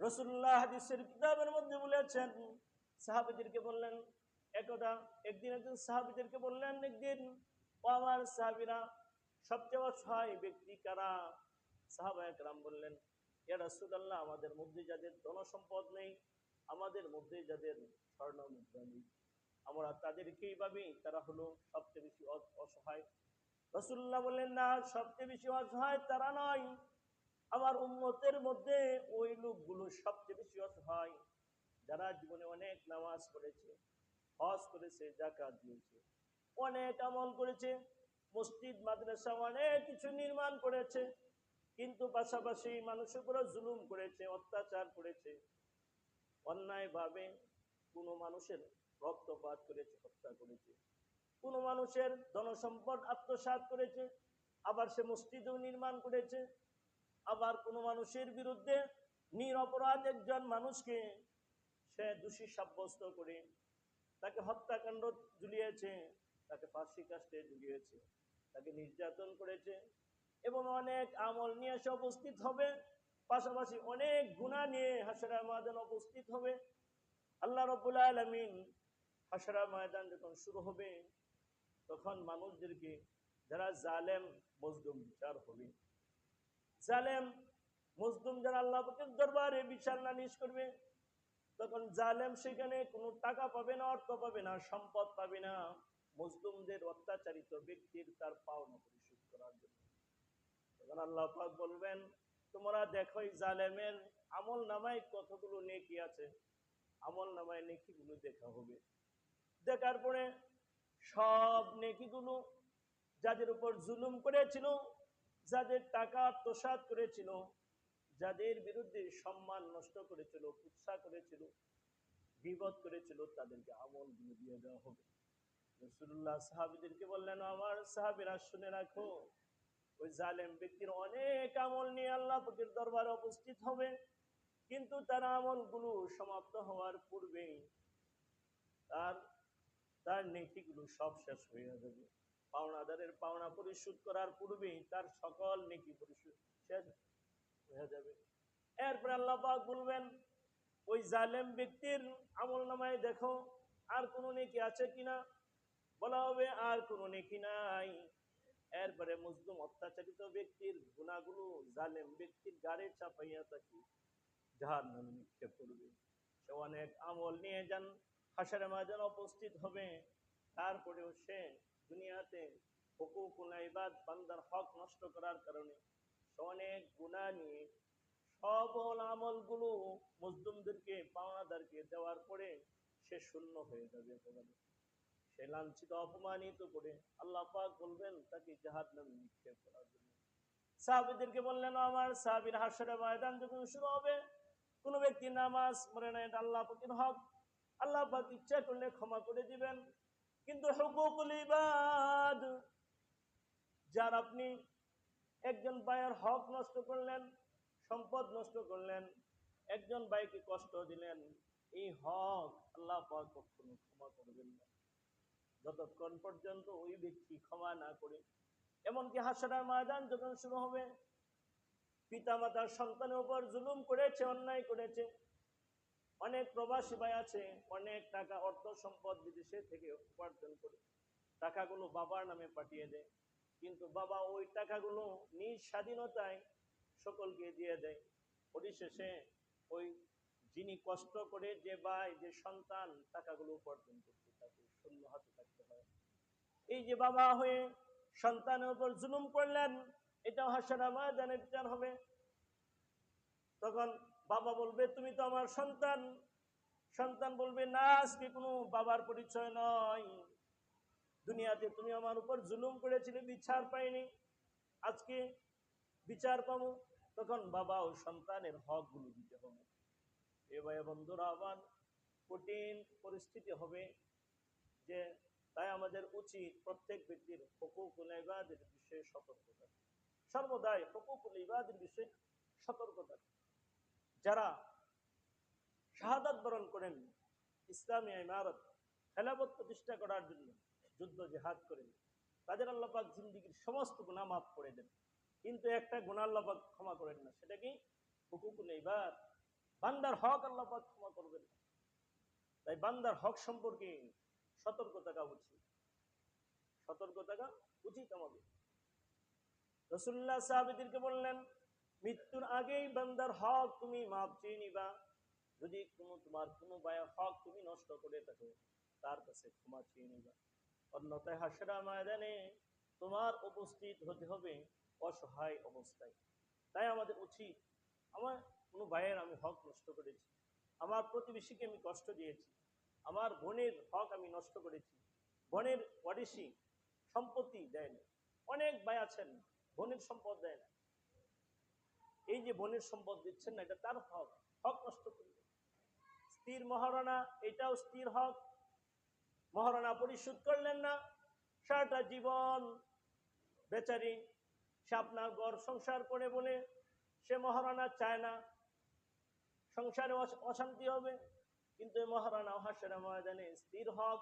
রাসূলুল্লাহ হাদিসের কিতাবের মধ্যে বলেছেন, সাহাবীদেরকে বললেন, একদিন সাহাবীদেরকে বললেন, একদিন, ও আমার সাহাবীরা, সবচেয়ে অসহায় ব্যক্তি কারা? সাহাবায়ে কেরাম বললেন, ইয়া রাসূলুল্লাহ, আমাদের মধ্যে যাদের ধন সম্পদ নেই, আমাদের মধ্যে যাদের স্বর্ণ মুদ্রা নেই, আমরা তাদেরকেই ভাবি তারা হলো সবচেয়ে বেশি অসহায়। রাসূলুল্লাহ বললেন, না, সবচেয়ে বেশি অসহায় তারা নয়, আমার উম্মতের মধ্যে ওই লোকগুলো সবচেয়ে বেশি অসহায় যারা জীবনে অনেক নামাজ পড়েছে, হজ করেছে, যাকাত দিয়েছে, অনেক আমল করেছে, মসজিদ মাদ্রাসা অনেক কিছু নির্মাণ করেছে, কিন্তু পাশাপাশি মানুষের উপরে জুলুম করেছে, অত্যাচার করেছে, অন্যায়ভাবে কোনো মানুষের রক্তপাত করেছে, হত্যা করেছে, কোনো মানুষের ধনসম্পদ আত্মসাৎ করেছে, আবার সে মসজিদও নির্মাণ করেছে, আবার কোনো মানুষের বিরুদ্ধে নিরপরাধ একজন মানুষকে সে দোষী সাব্যস্ত করে তাকে হত্যাকাণ্ড ঝুলিয়েছে, তাকে ফাঁসি কাস্টে ঝুলিয়েছে, তাকে নির্যাতন করেছে, এবং অনেক আমল নিয়ে এসে উপস্থিত হবে, পাশাপাশি অনেক গুনাহ নিয়ে হাশরের ময়দানে উপস্থিত হবে। আল্লাহ রাব্বুল আলামিন হাশরের ময়দান যখন শুরু হবে, তখন মানুষদেরকে যারা জালেম মজলুম বিচার হবে, জালেম মজলুম যারা আল্লাহ পাকের দরবারে বিচার নালিশ করবে, তখন জালেম সেখানে কোনো টাকা পাবে না, অর্থ পাবে না, সম্পদ পাবে না, মজলুমদের অত্যাচারিত ব্যক্তির তার পাওনা পরিশোধ করার জন্য। তখন আল্লাহ পাক বলবেন, তোমরা দেখো এই জালেমের আমল নামায় কতগুলো নেকি আছে। আমল নামায় নেকিগুলো দেখা হবে। দেখার পরে সব নেকিগুলো যাদের উপর জুলুম করেছিল, যাদের টাকা আত্মসাৎ করেছিল, যাদের বিরুদ্ধে সম্মান নষ্ট করেছিল, কুৎসা করেছিল, গীবত করেছিল, তাদেরকে আমলগুলো দিয়ে দেওয়া হবে। রাসূলুল্লাহ সাহাবীদেরকে বললেন, আমার সাহাবীরা শুনে রাখো, ওই জালেম ব্যক্তির অনেক আমল নিয়ে আল্লাহ পাকের দরবারে উপস্থিত হবে, কিন্তু তার আমলগুলো সমাপ্ত হওয়ার পূর্বেই তার তার নেকিগুলো সব শেষ হয়ে যাবে। পাওনাদারের পাওনা পরিশোধ করার পূর্বেই তার সকল নেকি পরিশোধ শেষ হয়ে যাবে। এরপরে আল্লাহ পাক বলবেন, ওই জালেম ব্যক্তির আমল নামায় দেখো আর কোনো নেকি আছে কিনা। বলা হবে, আর কোনো নেকি নাই। এরপরে মজলুম অত্যাচারিত ব্যক্তির গুনাহগুলো জালেম ব্যক্তির গাড়ে চাপাইয়া থাকি জাহান্নামে নিক্ষেপ করবে। সে অনেক আমল নিয়ে যান হাশরের ময়দানে উপস্থিত হবে, তারপরেও সে দুনিয়াতে হুকুকুল ইবাদ, বান্দার হক নষ্ট করার কারণে সে অনেক গুনাহ নিয়ে সকল আমলগুলো মজলুমদেরকে, পাওনাদারকে দেওয়ার পরে সে শূন্য হয়ে যাবে। সে লাঞ্ছিত, অপমানিত করে আল্লাহ পাক বলবেন তাকে জাহান্নামে নিক্ষেপ করার জন্য। সাহাবীদেরকে বললেন, আমার সাহাবীর হাশরের ময়দান যখন শুরু হবে, কোন ব্যক্তি নামাজ পড়ে না, এটা আল্লাহ পাকের হক, আল্লাহ পাক ইচ্ছা করলে ক্ষমা করে দিবেন। কিন্তু হুকুকুল ইবাদ, যার আপনি একজন ভাইয়ের হক নষ্ট করলেন, সম্পদ নষ্ট করলেন, একজন ভাইকে কষ্ট দিলেন, এই হক আল্লাহ পাক কখনো ক্ষমা করবেন না যতক্ষণ পর্যন্ত ওই ব্যক্তি ক্ষমা না করে। এমনকি হাশরের ময়দান যখন শুরু হবে, পিতামাতার সন্তানের উপর জুলুম করেছে, অন্যায় করেছে, অনেক প্রবাসী ভাই আছে, অনেক টাকা অর্থ সম্পদ বিদেশে থেকে উপার্জন করে টাকাগুলো বাবার নামে পাঠিয়ে দেয়, কিন্তু বাবা ওই টাকাগুলো নিজ স্বাধীনতায় সকলকে দিয়ে দেয়। পরিশেষে ওই যিনি কষ্ট করে, যে ভাই, যে সন্তান টাকাগুলো উপার্জন করতে, তাকে শূন্য হাতে থাকতে হয়। এই যে বাবা হয়ে সন্তানের উপর জুলুম করলেন, এটাও হাশরের ময়দানে বিচার হবে। তখন বাবা বলবে, তুমি তো আমার সন্তান। সন্তান বলবে, না, আজকে কোনো বাবার পরিচয় নয়, দুনিয়াতে তুমি আমার উপর জুলুম করেছিলে, বিচার পাইনি, আজকে বিচার পাবো। তখন বাবা ও সন্তানের হকগুলো দিতে হবে। এ ভাই বন্ধুরা, আবার কঠিন পরিস্থিতি হবে, যে তাই আমাদের উচিত প্রত্যেক ব্যক্তির হুকুকুল ইবাদের বিষয়ে সতর্ক থাকা, সর্বদাই হুকুকুল ইবাদের বিষয়ে সতর্ক থাকা। যারা শাহাদাত বরণ করেন, ইসলামী ইমারত, খেলাফত প্রতিষ্ঠা করার জন্য যুদ্ধ জিহাদ করেন, তাদের আল্লাহ পাক জিন্দেগীর সমস্ত গুনাহ মাফ করে দেন, কিন্তু একটা গুনাহ আল্লাহ পাক ক্ষমা করেন না, সেটা কি? হুকুকুল ইবাদ, বান্দার হক আল্লাহ পাক ক্ষমা করবেন না। তাই বান্দার হক সম্পর্কে সতর্ক থাকা উচিত, সতর্ক থাকা উচিত আমাদের। রাসূলুল্লাহ সাহাবীদেরকে বললেন, মৃত্যুর আগেই বান্দার হক তুমি মাপ চেয়ে নিবা। যদি তোমার কোনো ভাইয়ের হক তুমি নষ্ট করে থাকো, তার কাছে ক্ষমা চেয়ে নিবা। অন্যথায় হাসরের ময়দানে তোমার উপস্থিত হতে হবে অসহায় অবস্থায়। তাই আমাদের উচিত, আমার কোনো ভাইয়ের আমি হক নষ্ট করেছি, আমার প্রতিবেশীকে আমি কষ্ট দিয়েছি, আমার বোনের হক আমি নষ্ট করেছি, বোনের ওয়ারিসি সম্পত্তি দেয় না। অনেক ভাই আছেন বোনের সম্পদ দেয় না, এই যে বোনের সম্পদ দিচ্ছেন না, এটা তার হক, হক নষ্ট করবে। স্ত্রীর মহারণা, এটাও স্ত্রীর হক, মহারণা পরিশোধ করলেন না, সারাটা জীবন বেচারি সে আপনার ঘর সংসার করে বলে সে মহারণা চায় না, সংসারে অশান্তি হবে, কিন্তু এই মহারণা হাসরের ময়দানে স্ত্রীর হক,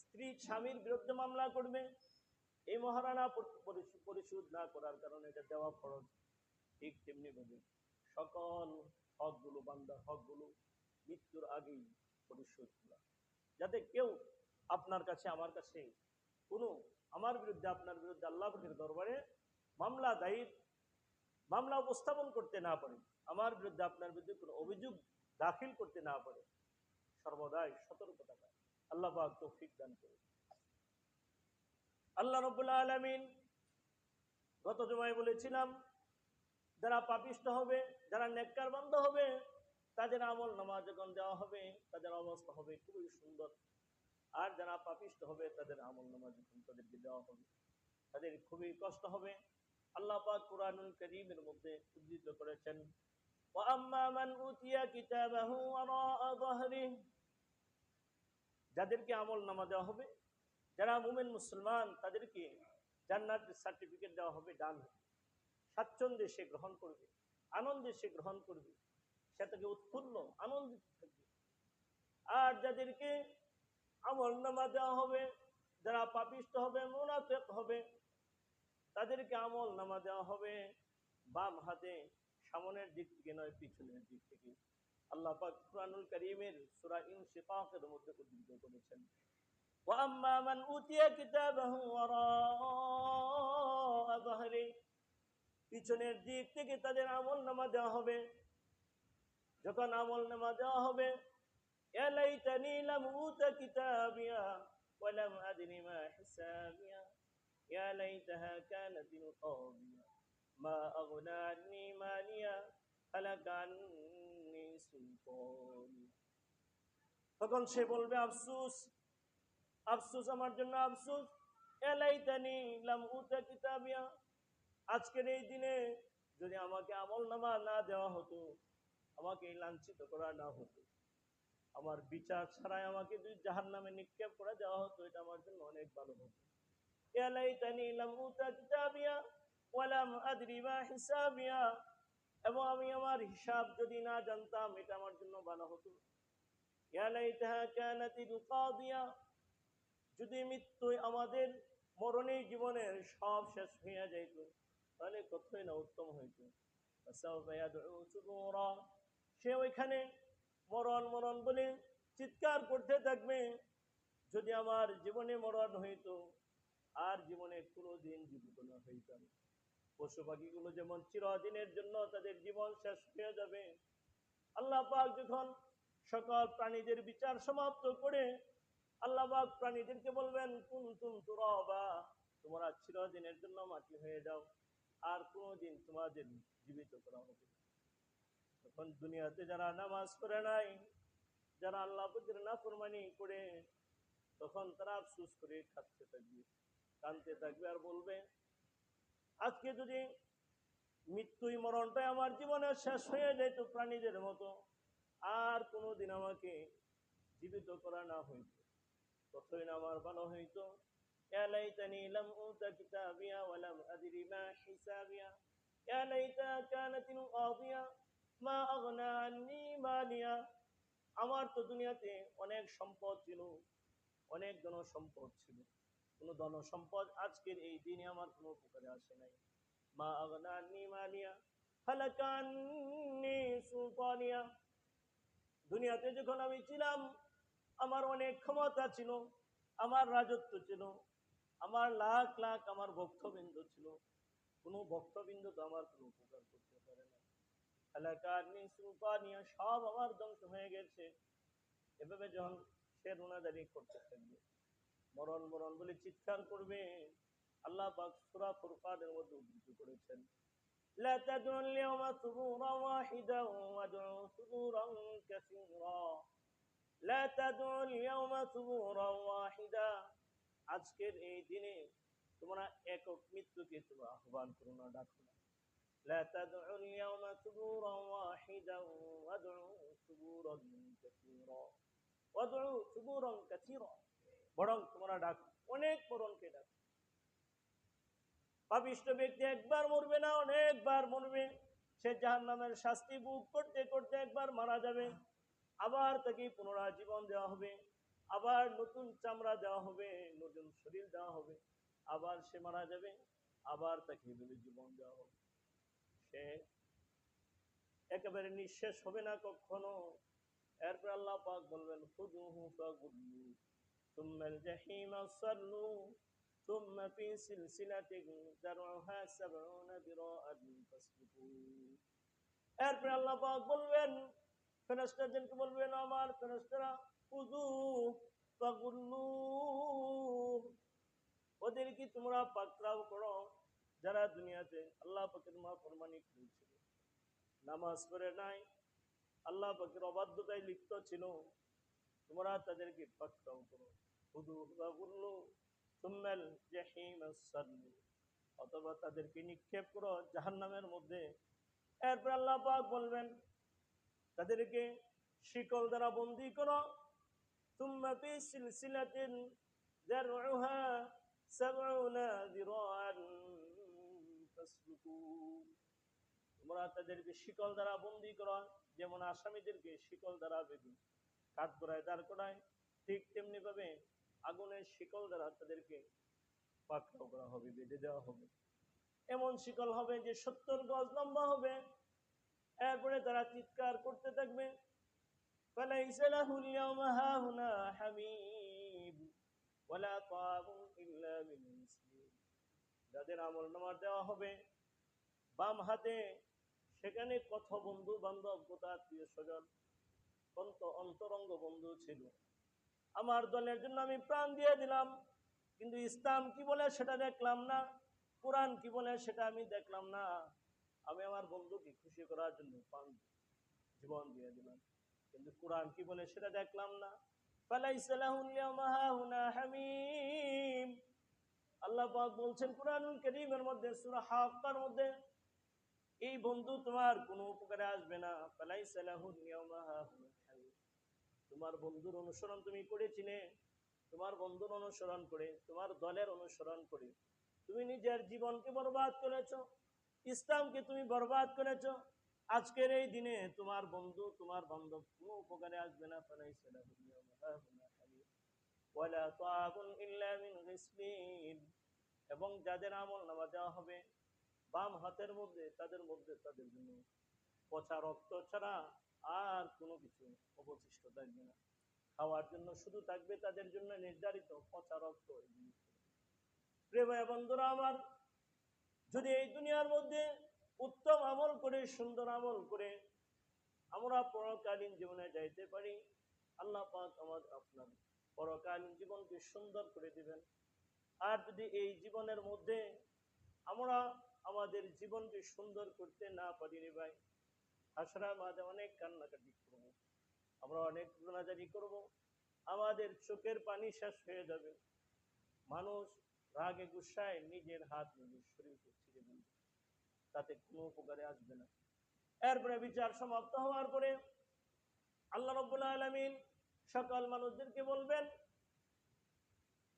স্ত্রী স্বামীর বিরুদ্ধে মামলা করবে, এই মহারণা পরিশোধ না করার কারণে এটা দেওয়া ফরজ। ঠিক তেমনি ভাবে সকল হকগুলো, বান্দার হকগুলো মৃত্যুর আগেই পরিশোধ করা, যাতে কেউ আপনার কাছে আমার কাছে কোনো আমার বিরুদ্ধে আপনার বিরুদ্ধে আল্লাহ পাকের দরবারে মামলা উপস্থাপন করতে না পারে, আমার বিরুদ্ধে আপনার বিরুদ্ধে কোনো অভিযোগ দাখিল করতে না পারে, সর্বদাই সতর্ক থাকা। আল্লাহ পাক তৌফিক দান করুন। আল্লাহ রাব্বুল আলামিন গত জুমায় বলেছিলাম, যারা পাপিষ্ঠ হবে, যারা নেককার বান্দা হবে, তাদের আমল নামা যখন দেওয়া হবে তাদের অবস্থা হবে খুবই সুন্দর। আর যারা পাপিষ্ঠ হবে তাদের আমল নামা যখন তাদেরকে দেওয়া হবে তাদের খুবই কষ্ট হবে। আল্লাহ পাক কুরআনুল কারীমের মধ্যে উদ্ধৃত করেছেন, ওয়া আম্মা মান উতিয়া কিতাবাহু ওয়ারাআ যাহরিহি, যাদেরকে আমল নামা দেওয়া হবে, যারা মুমিন মুসলমান, তাদেরকে জান্নাতের সার্টিফিকেট দেওয়া হবে ডান হাতে, স্বাচ্ছন্দ্যে সে গ্রহণ করবে, আনন্দে সে গ্রহণ করবে, সে তাকে উৎফুল্ল আনন্দিত থাকবে। আর যাদেরকে আমল নামা দেওয়া হবে, যারা পাপিষ্ঠ হবে, মুনাফিক হবে, তাদেরকে আমল নামা দেওয়া হবে বাম হাতে, সামনের দিক থেকে নয়, পিছনের দিক থেকে। আল্লাহ পাক কুরআনুল কারীমের সূরা ইনশিকাকের মধ্যে উল্লেখ করেছেন, ওয়া আম্মা মান উতিয়া কিতাবাহু ওয়ারাআ যাহরি, পিছনের দিক থেকে তাদের আমল নামা দেওয়া হবে। যখন আমল নামা দেওয়া হবে, ইয়া লাইতানি লাম উতা কিতাবিয়া ওয়া লাম আদরি মা হিসাবিয়া ইয়া লাইতাহা কানাতিল কাদিয়া মা আগনা আন্নি মালিয়া হালাকা আন্নি সুলতানি। তখন সে বলবে, আফসোস আফসোস, আমার জন্য আফসোস, ইয়া লাইতানি লাম উতা কিতাবিয়া, আজকের এই দিনে যদি আমাকে আমল নামা না দেওয়া হতো, আমাকে লাঞ্ছিত করা না হতো, আমার বিচার ছাড়াই আমাকে যদি জাহান্নামে নিক্ষেপ করে দেওয়া হতো, এটা আমার জন্য অনেক ভালো হতো। ইয়া লাইতানি লাম উতা কিতাবিয়া ওয়া লাম আদরি মা হিসাবিয়া, এবং আমি আমার হিসাব যদি না জানতাম, এটা আমার জন্য ভালো হতো। ইয়া লাইতাহা কানাতিল কাদিয়া, যদি মৃত্যু আমাদের মরণের জীবনের সব শেষ হয়ে যাইত, তাহলে কতই না উত্তম হইত। সে ওইখানে মরণ মরণ বলে চিৎকার করতে থাকবে, যদি আমার জীবনে মরণ হইতো, আর জীবনে কোনোদিন জীবিত না হইতাম। পশু পাখিগুলো যেমন চিরদিনের জন্য তাদের জীবন শেষ হয়ে যাবে, আল্লাহ পাক যখন সকল প্রাণীদের বিচার সমাপ্ত করে আল্লাহ পাক প্রাণীদেরকে বলবেন, কুনতুম তুরাবা, তোমরা চিরদিনের জন্য মাটি হয়ে যাও, আর কোনোদিন তোমাদের জীবিত করা হবে। তখন দুনিয়াতে যারা নামাজ পড়ে নাই, যারা আল্লাহ পাকের নাফরমানি করে, তখন তারা আফসোস করে কাঁদতে থাকবে, কাঁদতে থাকবে, আর বলবে, আজকে যদি মৃত্যুই মরণটাই আমার জীবনে শেষ হয়ে যেত প্রাণীদের মতো, আর কোনোদিন আমাকে জীবিত করা না হইতো, ততই না আমার ভালো হইতো। ইয়া লাইতানি লাম উতা কিতাবিয়া ওয়া লাম আদরি মা হিসাবিয়া ইয়া লাইতাহা কানাতিল কাদিয়া মা আগনা আন্নি মালিয়া, আমার তো দুনিয়াতে অনেক সম্পদ ছিল, অনেক ধন সম্পদ ছিল, কোনো ধন সম্পদ আজকের এই দিনে আমার কোনো উপকারে আসে নাই। মা আগনা আন্নি মালিয়া, হালাকান্নি সুলতানিয়া, দুনিয়াতে যখন আমি ছিলাম আমার অনেক ক্ষমতা ছিল, আমার রাজত্ব ছিল, আমার লাখ লাখ আমার ভক্তবৃন্দ ছিল, কোনো ভক্তবৃন্দ তো আমার কোনো উপকার করতে পারে না। হালাকান্নি সুলতানিয়া, সব আমার ধ্বংস হয়ে গেছে। এভাবে যখন সে রোনাদারি করতে থাকবে, মরণ মরণ বলে চিৎকার করবে, আল্লাহ পাক সূরা ফুরকানের মধ্যে উদ্ধৃত করেছেন, লা তাদউল ইয়াওমা সুবুরান ওয়াহিদান ওয়াদউ সুবুরান কাসীরা, লা তাদউল ইয়াওমা সুবুরান ওয়াহিদা, আজকের এই দিনে তোমরা একক মৃত্যুকে তোমরা আহ্বান করো না, ডাকো না। লা তাদউল ইয়াওমা সুবুরান ওয়াহিদান ওয়াদউ সুবুরান কাসীরা, ওয়াদউ সুবুরান কাসীরা, বরং তোমরা ডাকো অনেক মরণকে ডাকো। পাপিষ্ঠ ব্যক্তি একবার মরবে না, অনেকবার মরবে। সে জাহান্নামের শাস্তি ভোগ করতে করতে একবার মারা যাবে, আবার তাকে পুনরায় জীবন দেওয়া হবে, আবার নতুন চামড়া দেওয়া হবে, নতুন শরীর দেওয়া হবে, আবার সে মারা যাবে, আবার তাকে জীবন দেওয়া হবে। সে একেবারে নিঃশেষ হবে না কখনো। এরপর আল্লাহ পাক বলবেন, খুযুহু ফাগুল্লু সুম্মাল জাহিমা সাল্লু ثم في سلسلة ذرعها 70 ذراعا فاسلكوه। এরপর আল্লাহ পাক বলবেন, ফেরেশতাদেরকে বলবেন, আমার ফেরেশতারা, খুযু ফাগুল্লু, ওদেরকে তোমরা পাকড়াও করো, যারা দুনিয়াতে আল্লাহ পাকের নাফরমানি করেছিল, নামাজ পড়ে নাই, আল্লাহ পাকের অবাধ্যতায় লিপ্ত ছিল, তোমরা তাদেরকে পাকড়াও করো। খুযু ফাগুল্লু সুম্মাল জাহিমা সাল্লু, অথবা তাদেরকে নিক্ষেপ করো জাহান্নামের মধ্যে। এরপর আল্লাহ পাক বলবেন, তাদেরকে শিকল দ্বারা বন্দী করো। সুম্মা ফি সিলসিলাতিন যারউহা 70 যিরাআন ফাসলুকু, তোমরা তাদেরকে শিকল দ্বারা বন্দী করো, যেমন আসামিদেরকে শিকল দ্বারা বেঁধে কাঠগড়ায় দাঁড় করায়, ঠিক তেমনি ভাবে আগুনের শিকল দ্বারা তাদেরকে পাকড়াও করা হবে, বেঁধে দেওয়া হবে। এমন শিকল হবে যে 70 গজ লম্বা হবে। এরপরে তারা চিৎকার করতে থাকবে, ফালাইসা লাহুল ইয়াওমা হাহুনা হামীম ওয়ালা তাআমুন ইল্লা মিন গিসলিন, যাদের আমলনামা দেওয়া হবে বাম হাতে, সেখানে কত বন্ধু বান্ধব, কত আত্মীয় স্বজন, কত অন্তরঙ্গ বন্ধু ছিল। আমার দলের জন্য আমি প্রাণ দিয়ে দিলাম, কিন্তু ইসলাম কি বলে সেটা দেখলাম না, কোরআন কি বলে সেটা আমি দেখলাম না, আমি আমার বন্ধুকে খুশি করার জন্য প্রাণ জীবন দিয়ে দিলাম, কিন্তু কোরআন কি বলে সেটা দেখলাম না। ফালাইসা লাহুল ইয়াওমা হাহুনা হামীম, আল্লাহ পাক বলছেন কুরআনুল কারীমের মধ্যে, সূরা হাক্কার মধ্যে, এই বন্ধু তোমার কোনো উপকারে আসবে না। ফালাইসা লাহুল ইয়াওমা হাহুনা হামীম, তোমার বন্ধুর অনুসরণ তুমি করেছিলে, তোমার বন্ধুর অনুসরণ করে, তোমার দলের অনুসরণ করে তুমি নিজের জীবনকে বরবাদ করেছো, ইসলামকে তুমি বরবাদ করেছো। আজকের এই দিনে তোমার বন্ধু, তোমার বান্ধব কোনো উপকারে আসবে না। ফালাইসা লাহুল ইয়াওমা হাহুনা হামীম ওয়ালা তাআবুন ইল্লা মিন গিসলিন, এবং যাদের আমলনামা দেওয়া হবে বাম হাতের মধ্যে, তাদের জন্য পচা রক্ত ছাড়া আর কোনো কিছু অবশিষ্ট থাকবে না। খাওয়ার জন্য শুধু থাকবে তাদের জন্য নির্ধারিত পচা রক্ত। প্রিয় ভাই বন্ধুরা আমার, যদি এই দুনিয়ার মধ্যে উত্তম আমল করে, সুন্দর আমল করে আমরা পরকালীন জীবনে যাইতে পারি, আল্লাহ পাক আমাদের আপনার পরকালীন জীবনকে সুন্দর করে দিবেন। আর যদি এই জীবনের মধ্যে আমরা আমাদের জীবনকে সুন্দর করতে না পারি রে ভাই, হাসরের মাঝে অনেক কান্নাকাটি করবো, আমরা অনেক গুনাহগারি করব, আমাদের চোখের পানি শেষ হয়ে যাবে, মানুষ রাগে গুসায় নিজের হাত নিজের শরীরকে ছিঁড়ে দিবে, তাতে কোনো উপকারে আসবে না। এরপরে বিচার সমাপ্ত হওয়ার পরে আল্লাহ রাব্বুল আলামিন সকল মানুষদেরকে বলবেন,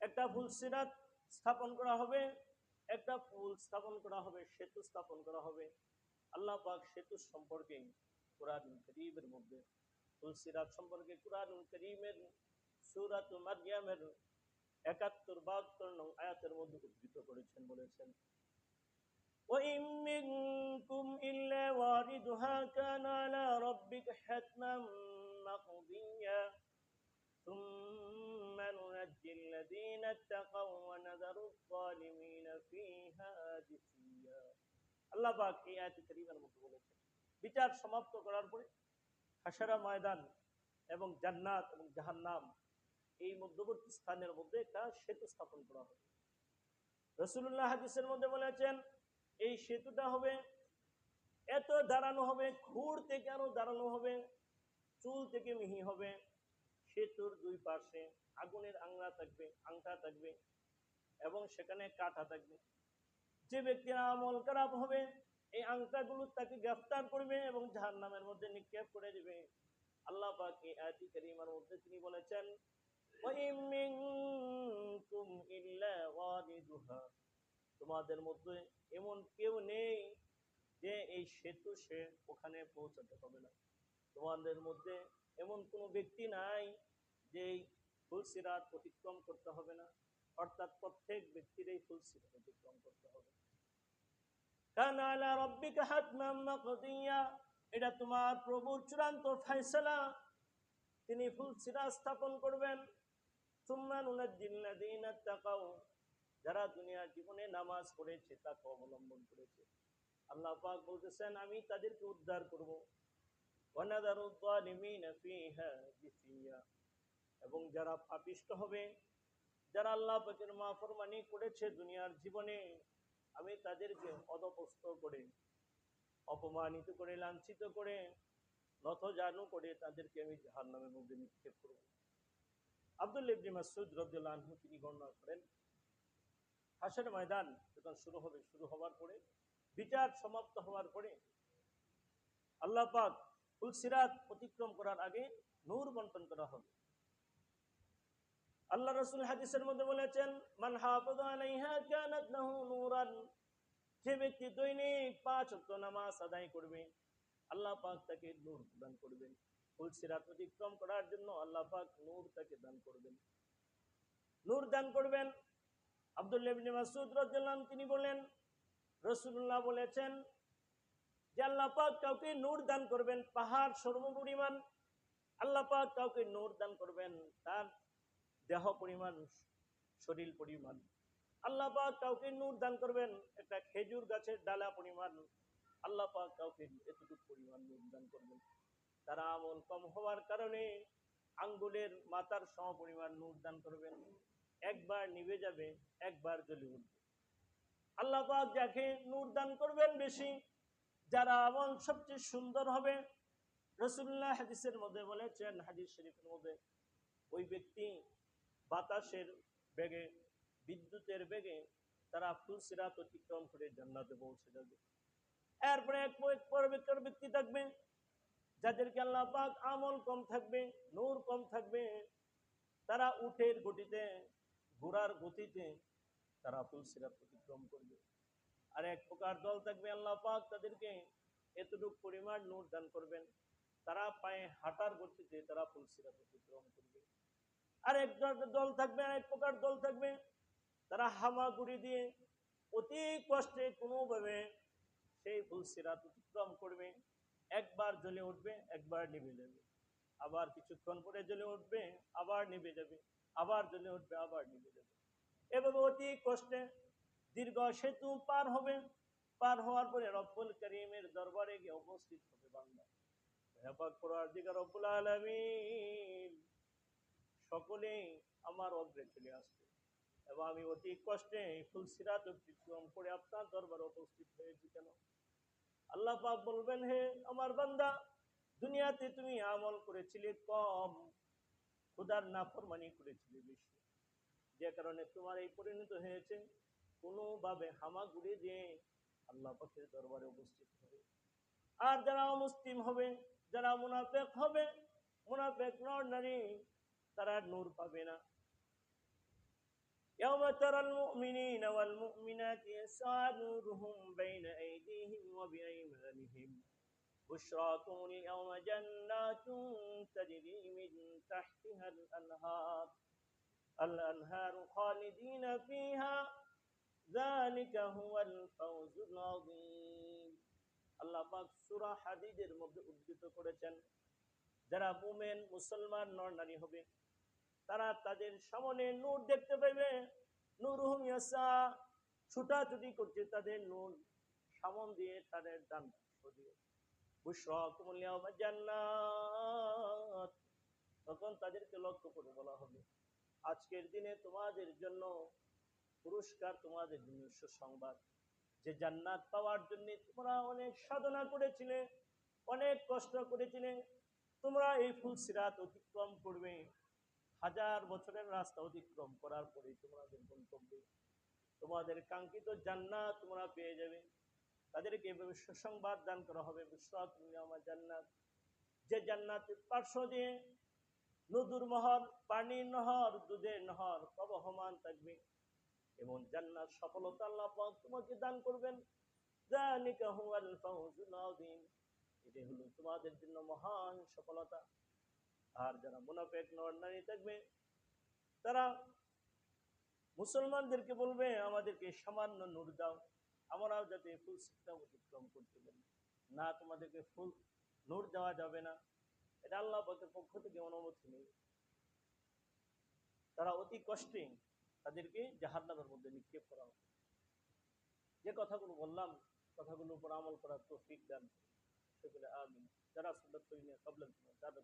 একটা ফুলসিরাত স্থাপন করা হবে, একটা পুল স্থাপন করা হবে, সেতু স্থাপন করা হবে। আল্লাহ পাক সেতু সম্পর্কে কুরআনুল কারীমের মধ্যে, ফুলসিরাত সম্পর্কে কুরআনুল কারীমের সূরাতুল মারইয়ামের 71-72 নং আয়াতের মধ্যে উদ্ধৃত করেছেন, বলেছেন, وإن منكم إلا واردها كان على ربك حتما مقضيا ثم ننجي الذين اتقوا ونذر الظالمين فيها جثيا আল্লাহ পাক এই আয়াত কারীমার মধ্যে বলেছেন বিচার সমাপ্ত করার পরে হাশরা ময়দান এবং জান্নাত এবং জাহান্নাম এই মধ্যবর্তী স্থানের মধ্যে একটা সেতু স্থাপন করা হবে। রাসূলুল্লাহ হাদিসের মধ্যে বলেছেন এই সেতুটা হবে এত দাঁড়ানো হবে, খুর থেকে আরো দাঁড়ানো হবে, চুল থেকে মিহি হবে। সেতুর দুই পাশে আগুনের আংটা থাকবে এবং সেখানে কাঁটা থাকবে। যে ব্যক্তির আমল খারাপ হবে এই আংটাগুলো তাকে গ্রেফতার করবে এবং জাহান্নামের মধ্যে নিক্ষেপ করে দিবে। আল্লাহ পাক এই আয়াত কারীমার মধ্যে তিনি বলেছেন ওয়াইম মিনকুম ইল্লা ওয়ারিদুহা, তোমাদের মধ্যে এমন কেউ নেই যে এই সেতু সে ওখানে পৌঁছাতে হবে না। তোমাদের মধ্যে এমন কোনো ব্যক্তি নাই যে এই ফুলসিরাত অতিক্রম করতে হবে না, অর্থাৎ প্রত্যেক ব্যক্তির এই ফুলসিরাত অতিক্রম করতে হবে। কানা আলা রাব্বিকা হাতমান মাকদিয়া, এটা তোমার প্রভুর চূড়ান্ত ফয়সালা, তিনি ফুলসিরাত স্থাপন করবেন। সুম্মা নুনাজ্জিল্লাযীনা তাকাউ, যারা দুনিয়ার জীবনে নামাজ পড়েছে তাকওয়া অবলম্বন করেছে আল্লাহ পাক বলতেছেন আমি তাদেরকে উদ্ধার করব। ওয়া নাযারুয যালিমিনা ফিহা জিসিয়া, এবং যারা পাপিষ্ট হবে, যারা আল্লাহ পাকের নাফরমানি করেছে দুনিয়ার জীবনে, আমি তাদেরকে অধপস্ত করে, অপমানিত করে, লাঞ্ছিত করে, নতজানু করে তাদেরকে আমি জাহান্নামের মধ্যে নিক্ষেপ করব। আব্দুল্লাহ ইবনে মাসউদ রাদিয়াল্লাহু আনহু তিনি বর্ণনা করেন হাশর ময়দান যখন শুরু হওয়ার পরে, বিচার সমাপ্ত হওয়ার পরে আল্লাহ পাক ফুলসিরাত অতিক্রম করার আগে নূর বন্টন করা হবে। আল্লাহ রাসূল হাদিসের মধ্যে বলেছেন মান হাফাযা আলাইহা কানাত লাহু নূরান, যে ব্যক্তি দৈনিক 5 ওয়াক্ত নামাজ আদায় করবে আল্লাহ পাক তাকে নূর দান করবেন। ফুলসিরাত অতিক্রম করার জন্য আল্লাহ পাক নূর তাকে দান করবেন, নূর দান করবেন। আব্দুল্লাহ ইবনে মাসউদ রাদিয়াল্লাহু আনহু তিনি বলেন রাসূলুল্লাহ বলেছেন যে আল্লাহ পাক কাউকে নূর দান করবেন পাহাড় সমপরিমাণ, আল্লাহ পাক কাউকে নূর দান করবেন তার দেহ পরিমাণ, শরীর পরিমাণ, আল্লাহ পাক কাউকে নূর দান করবেন একটা খেজুর গাছের ডালা পরিমাণ, আল্লাহ পাক কাউকে এতটুকু পরিমাণ নূর দান করবেন। তারা আমল কম হওয়ার কারণে আঙ্গুলের মাথার সমপরিমাণ নূর দান করবেন, একবার নিভে যাবে, একবার জ্বলে উঠবে। আল্লাহ পাক যাকে নূর দান করবেন বেশি, যারা আমল সবচেয়ে সুন্দর হবে, রাসূলুল্লাহ হাদিসের মধ্যে বলেছেন, হাদিস শরীফের মধ্যে, ওই ব্যক্তি বাতাসের বেগে, বিদ্যুতের বেগে তারা ফুলসিরাত অতিক্রম করে জান্নাতে পৌঁছে যাবে। এরপরে এক পরবর্তী ব্যক্তি থাকবে যাদেরকে আল্লাহ পাক আমল কম থাকবে, নূর কম থাকবে, তারা উটের গতিতে, ঘোড়ার গতিতে তারা ফুলসিরাত অতিক্রম করবে। আর এক প্রকার দল থাকবে আল্লাহ পাক তাদেরকে এতটুকু পরিমাণ নূর দান করবেন, তারা পায়ে হাঁটার গতিতে তারা ফুলসিরাত অতিক্রম করবে। আর এক দল থাকবে, আর এক প্রকার দল থাকবে তারা হামাগুড়ি দিয়ে অতি কষ্টে কোনোভাবে সেই ফুলসিরাত অতিক্রম করবে, একবার জ্বলে উঠবে, একবার নিভে যাবে, আবার কিছুক্ষণ পরে জ্বলে উঠবে, আবার নিভে যাবে, আবার জ্বলে উঠবে, আবার নিভে যাবে। এভাবে অতি কষ্টে দীর্ঘ সেতু পার হবে। পার হওয়ার পরে রব্বুল করিমের দরবারে গিয়ে উপস্থিত হবে বান্দা। হে পাক পরওয়ারদিগার রব্বুল আলামিন, সকলেই আমার অগ্রে চলে আসবে এবং আমি অতি কষ্টে ফুলসিরাত অতিক্রম করে আপনার দরবারে উপস্থিত হয়েছি কেন? আল্লাহ পাক বলবেন হে আমার বান্দা, দুনিয়াতে তুমি আমল করেছিলে কম, খোদার নাফরমানি করেছিলে বেশি, যে কারণে তোমার এই পরিণত হয়েছে। কোনোভাবে হামাগুড়ি দিয়ে আল্লাহ পাকের দরবারে উপস্থিত হবে। আর যারা মুসলিম হবে, যারা মুনাফিক হবে, মুনাফিক নর নারী, তারা নূর পাবে না। يوم ترى المؤمنين والمؤمنات يسعى نورهم بين أيديهم وبأيمانهم بشراكم اليوم جنات تجري من تحتها الأنهار خالدين فيها যালিকা হুয়াল ফাওজুল আযীম। আল্লাহ পাক সূরা হাদীদের মধ্যে উদ্ধৃত করেছেন, যারা মুমিন মুসলমান নর নারী হবে তারা তাদের সামনে নূর দেখতে পাবে। নূরুহুম ইয়াসা, ছুটাছুটি করছে তাদের নূর সামন দিয়ে, তাদের ডান পাশ দিয়ে। বুশরাকুমুল ইয়াওমা জান্নাত, তখন তাদেরকে লক্ষ্য করে বলা হবে, আজকের দিনে তোমাদের জন্য পুরস্কার, তোমাদের জন্য সুসংবাদ। যে জান্নাত পাওয়ার জন্য তোমরা অনেক সাধনা করেছিলে, অনেক কষ্ট করেছিলে, তোমরা এই ফুলসিরাত অতিক্রম করবে। 1000 বছরের রাস্তা অতিক্রম করার পরে তোমাদের গন্তব্যে তোমাদের কাঙ্ক্ষিত জান্নাত তোমরা পেয়ে যাবে। তাদেরকে এভাবে সুসংবাদ দান করা হবে, বুশরাকুমুল ইয়াওমা জান্নাত, যে জান্নাতের পার্শ্ব দিয়ে নদুর নহর, পানির নহর, দুধের নহর প্রবহমান থাকবে। এবং জান্নাত সফলতা আল্লাহ পাক তোমাকে দান করবেন। যালিকা হুয়াল ফাওজুল আযীম, এটাই হলো তোমাদের জন্য মহান সফলতা। আর যারা মুনাফিক নর নারী থাকবে তারা মুসলমানদেরকে বলবে, আমাদেরকে সামান্য নূর দাও, আমরাও যাতে ফুল সিদ্ধা অতিক্রম করতে পারি। না, তোমাদেরকে ফুল নূর দেওয়া যাবে না, এটা আল্লাহ পাকের পক্ষ থেকে অনুমতি নেই। তারা অতি কষ্টে তাদেরকে জাহান্নামের মধ্যে নিক্ষেপ করা হবে। যে কথাগুলো বললাম, কথাগুলোর উপর আমল করার তৌফিক দান করুন। সকলে আমিন। যারা সুন্নাত করিনা ক্বাবলাল, যারা